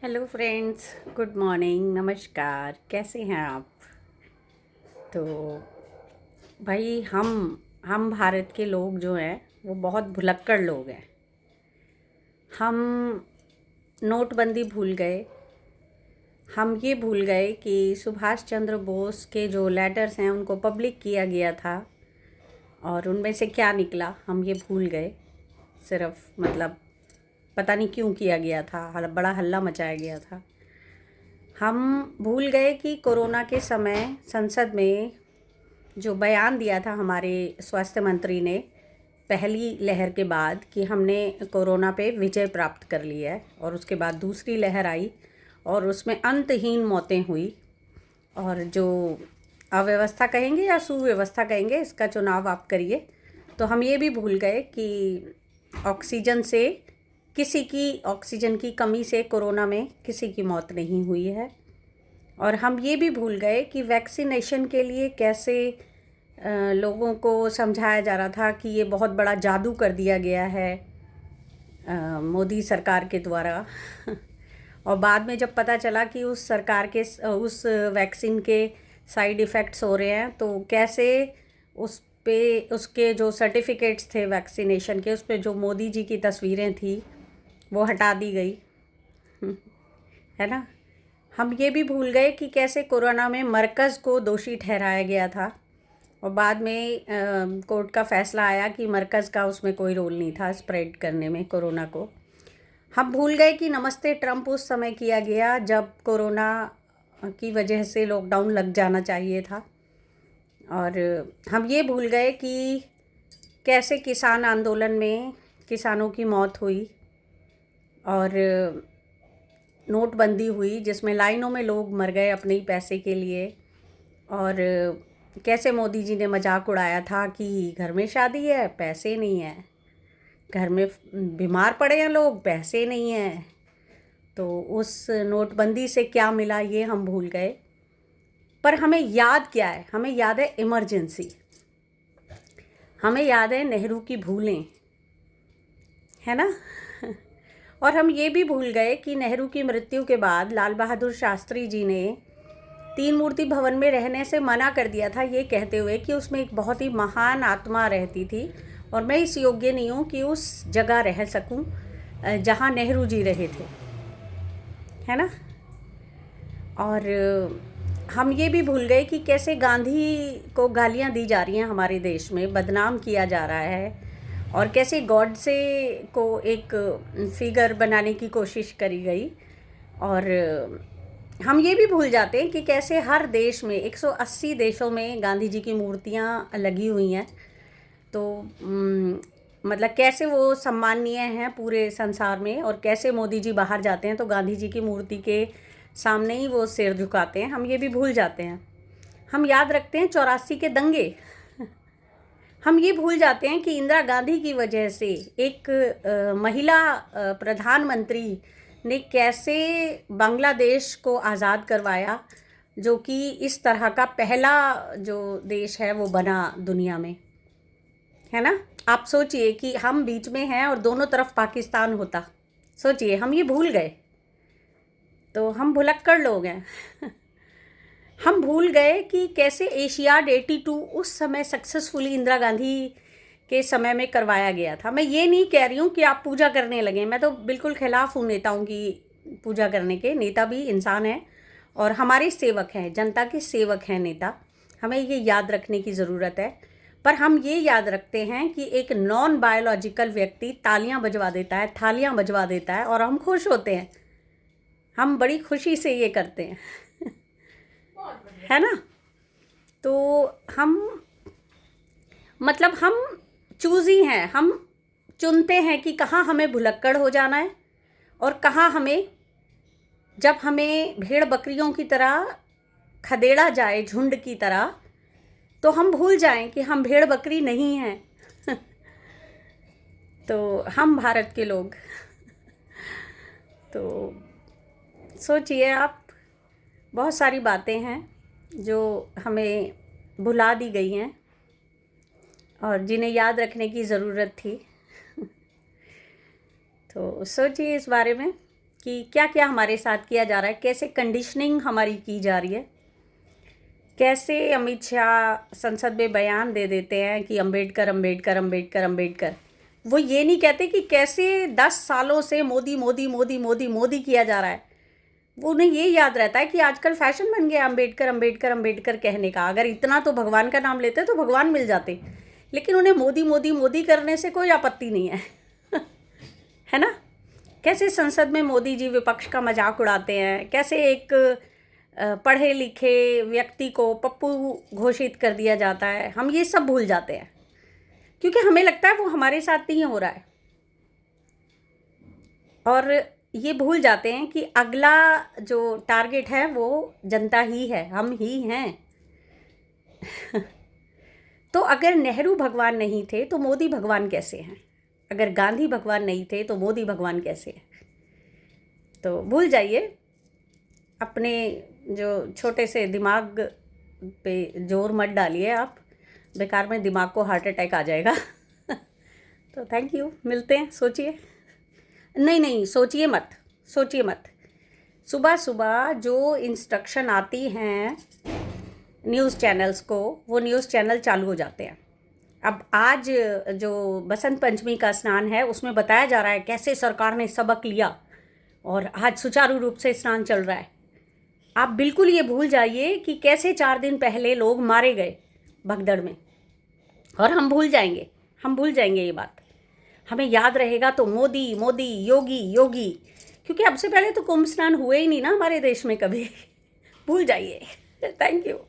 Hello friends, good morning, नमस्कार। कैसे हैं आप? तो भाई हम भारत के लोग जो हैं वो बहुत भुलक्कड़ लोग हैं। हम नोटबंदी भूल गए। हम ये भूल गए कि सुभाष चंद्र बोस के जो लेटर्स हैं उनको पब्लिक किया गया था और उनमें से क्या निकला हम ये भूल गए। सिर्फ पता नहीं क्यों किया गया था, बड़ा हल्ला मचाया गया था। हम भूल गए कि कोरोना के समय संसद में जो बयान दिया था हमारे स्वास्थ्य मंत्री ने पहली लहर के बाद कि हमने कोरोना पे विजय प्राप्त कर ली है, और उसके बाद दूसरी लहर आई और उसमें अंतहीन मौतें हुई। और जो अव्यवस्था कहेंगे या सुव्यवस्था कहेंगे, इसका चुनाव आप करिए। तो हम ये भी भूल गए कि ऑक्सीजन की कमी से कोरोना में किसी की मौत नहीं हुई है। और हम ये भी भूल गए कि वैक्सीनेशन के लिए कैसे लोगों को समझाया जा रहा था कि ये बहुत बड़ा जादू कर दिया गया है मोदी सरकार के द्वारा। और बाद में जब पता चला कि उस सरकार के उस वैक्सीन के साइड इफ़ेक्ट्स हो रहे हैं, तो कैसे उस पे उसके जो सर्टिफिकेट्स थे वैक्सीनेशन के, उस पे जो मोदी जी की तस्वीरें थी वो हटा दी गई। है ना। हम ये भी भूल गए कि कैसे कोरोना में मरकज़ को दोषी ठहराया गया था और बाद में कोर्ट का फैसला आया कि मरकज़ का उसमें कोई रोल नहीं था स्प्रेड करने में कोरोना को। हम भूल गए कि नमस्ते ट्रंप उस समय किया गया जब कोरोना की वजह से लॉकडाउन लग जाना चाहिए था। और हम ये भूल गए कि कैसे किसान आंदोलन में किसानों की मौत हुई और नोटबंदी हुई जिसमें लाइनों में लोग मर गए अपने ही पैसे के लिए। और कैसे मोदी जी ने मजाक उड़ाया था कि घर में शादी है, पैसे नहीं है, घर में बीमार पड़े हैं लोग, पैसे नहीं हैं। तो उस नोटबंदी से क्या मिला ये हम भूल गए। पर हमें याद क्या है? हमें याद है इमरजेंसी, हमें याद है नेहरू की भूलें, है ना। और हम ये भी भूल गए कि नेहरू की मृत्यु के बाद लाल बहादुर शास्त्री जी ने तीन मूर्ति भवन में रहने से मना कर दिया था, ये कहते हुए कि उसमें एक बहुत ही महान आत्मा रहती थी और मैं इस योग्य नहीं हूँ कि उस जगह रह सकूँ जहाँ नेहरू जी रहे थे, है ना। और हम ये भी भूल गए कि कैसे गांधी को गालियाँ दी जा रही हैं, हमारे देश में बदनाम किया जा रहा है, और कैसे गॉडसे को एक फिगर बनाने की कोशिश करी गई। और हम ये भी भूल जाते हैं कि कैसे हर देश में 180 देशों में गांधी जी की मूर्तियाँ लगी हुई हैं। तो कैसे वो सम्माननीय हैं पूरे संसार में, और कैसे मोदी जी बाहर जाते हैं तो गांधी जी की मूर्ति के सामने ही वो सिर झुकाते हैं। हम ये भी भूल जाते हैं। हम याद रखते हैं 84 के दंगे। हम ये भूल जाते हैं कि इंदिरा गांधी की वजह से एक महिला प्रधानमंत्री ने कैसे बांग्लादेश को आज़ाद करवाया, जो कि इस तरह का पहला जो देश है वो बना दुनिया में, है ना। आप सोचिए कि हम बीच में हैं और दोनों तरफ पाकिस्तान होता। सोचिए, हम ये भूल गए। तो हम भुलक्कड़ लोग हैं। हम भूल गए कि कैसे एशियाड 82 उस समय सक्सेसफुली इंदिरा गांधी के समय में करवाया गया था। मैं ये नहीं कह रही हूँ कि आप पूजा करने लगें, मैं तो बिल्कुल खिलाफ हूँ नेताओं की पूजा करने के। नेता भी इंसान हैं और हमारे सेवक हैं, जनता के सेवक हैं नेता। हमें ये याद रखने की ज़रूरत है। पर हम ये याद रखते हैं कि एक नॉन बायोलॉजिकल व्यक्ति तालियां बजवा देता है, थालियां बजवा देता है और हम खुश होते हैं। हम बड़ी खुशी से ये करते हैं। है ना। तो हम हम चूज़ी हैं। हम चुनते हैं कि कहाँ हमें भुलक्कड़ हो जाना है और कहाँ हमें, जब हमें भेड़ बकरियों की तरह खदेड़ा जाए झुंड की तरह, तो हम भूल जाएं कि हम भेड़ बकरी नहीं हैं। तो हम भारत के लोग। तो सोचिए आप, बहुत सारी बातें हैं जो हमें भुला दी गई हैं और जिन्हें याद रखने की ज़रूरत थी। तो सोचिए इस बारे में कि क्या क्या हमारे साथ किया जा रहा है, कैसे कंडीशनिंग हमारी की जा रही है, कैसे अमित शाह संसद में बयान दे देते हैं कि अंबेडकर अंबेडकर अंबेडकर अंबेडकर। वो ये नहीं कहते कि कैसे 10 सालों से मोदी मोदी मोदी मोदी मोदी किया जा रहा है। वो उन्हें ये याद रहता है कि आजकल फैशन बन गया अंबेडकर अंबेडकर अंबेडकर कहने का। अगर इतना तो भगवान का नाम लेते तो भगवान मिल जाते, लेकिन उन्हें मोदी मोदी मोदी करने से कोई आपत्ति नहीं है है ना। कैसे संसद में मोदी जी विपक्ष का मजाक उड़ाते हैं, कैसे एक पढ़े लिखे व्यक्ति को पप्पू घोषित कर दिया जाता है। हम ये सब भूल जाते हैं क्योंकि हमें लगता है वो हमारे साथ नहीं हो रहा है, और ये भूल जाते हैं कि अगला जो टारगेट है वो जनता ही है, हम ही हैं तो अगर नेहरू भगवान नहीं थे तो मोदी भगवान कैसे हैं, अगर गांधी भगवान नहीं थे तो मोदी भगवान कैसे हैं। तो भूल जाइए, अपने जो छोटे से दिमाग पे जोर मत डालिए आप, बेकार में दिमाग को हार्ट अटैक आ जाएगा तो थैंक यू, मिलते हैं। सोचिए, नहीं सोचिए मत, सोचिए मत। सुबह सुबह जो इंस्ट्रक्शन आती हैं न्यूज़ चैनल्स को, वो न्यूज़ चैनल चालू हो जाते हैं। अब आज जो बसंत पंचमी का स्नान है उसमें बताया जा रहा है कैसे सरकार ने सबक लिया और आज सुचारू रूप से स्नान चल रहा है। आप बिल्कुल ये भूल जाइए कि कैसे 4 दिन पहले लोग मारे गए भगदड़ में, और हम भूल जाएंगे ये बात। हमें याद रहेगा तो मोदी मोदी, योगी योगी, क्योंकि अब से पहले तो कुंभ स्नान हुए ही नहीं ना हमारे देश में कभी भूल जाइए। Thank you.